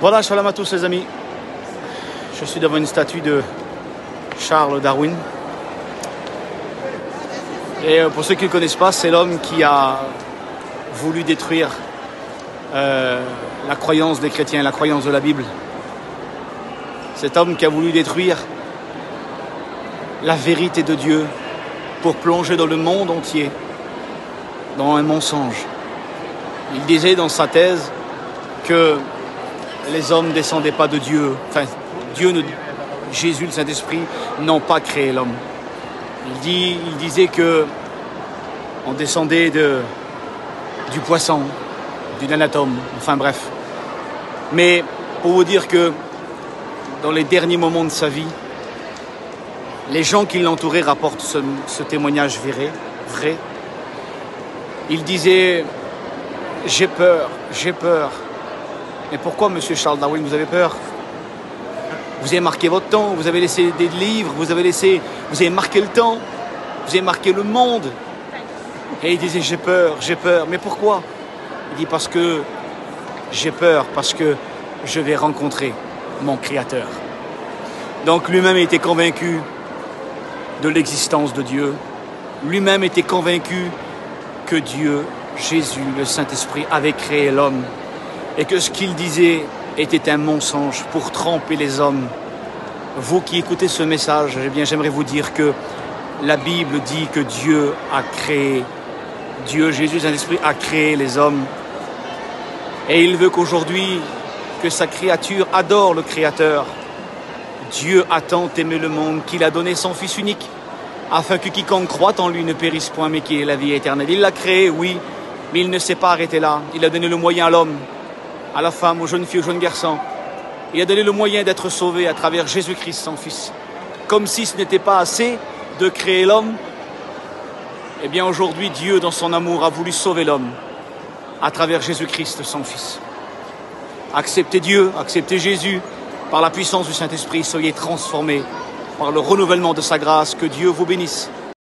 Voilà, shalom à tous les amis. Je suis devant une statue de Charles Darwin. Et pour ceux qui ne le connaissent pas, c'est l'homme qui a voulu détruire la croyance des chrétiens, la croyance de la Bible. Cet homme qui a voulu détruire la vérité de Dieu pour plonger dans le monde entier dans un mensonge. Il disait dans sa thèse que les hommes ne descendaient pas de Dieu. Enfin, Jésus, le Saint-Esprit, n'ont pas créé l'homme. Il disait que on descendait du poisson, du anatome, enfin bref. Mais pour vous dire que dans les derniers moments de sa vie, les gens qui l'entouraient rapportent ce témoignage vrai. Il disait « J'ai peur, j'ai peur ». Mais pourquoi, monsieur Charles Darwin, vous avez peur? Vous avez marqué votre temps, vous avez laissé des livres, vous avez marqué le temps, vous avez marqué le monde. Et il disait j'ai peur, mais pourquoi? Il dit parce que j'ai peur, parce que je vais rencontrer mon Créateur. Donc lui-même était convaincu de l'existence de Dieu. Lui-même était convaincu que Dieu, Jésus, le Saint-Esprit, avait créé l'homme. Et que ce qu'il disait était un mensonge pour tromper les hommes. Vous qui écoutez ce message, eh bien, j'aimerais vous dire que la Bible dit que Dieu a créé, Dieu, Jésus, Saint-Esprit a créé les hommes. Et il veut qu'aujourd'hui, que sa créature adore le Créateur. Dieu a tant aimé le monde qu'il a donné son Fils unique, afin que quiconque croit en lui ne périsse point, mais qu'il ait la vie éternelle. Il l'a créé, oui, mais il ne s'est pas arrêté là. Il a donné le moyen à l'homme, à la femme, aux jeunes filles, aux jeunes garçons. Il a donné le moyen d'être sauvé à travers Jésus-Christ, son Fils. Comme si ce n'était pas assez de créer l'homme, eh bien aujourd'hui, Dieu, dans son amour, a voulu sauver l'homme à travers Jésus-Christ, son Fils. Acceptez Dieu, acceptez Jésus, par la puissance du Saint-Esprit, soyez transformés par le renouvellement de sa grâce. Que Dieu vous bénisse.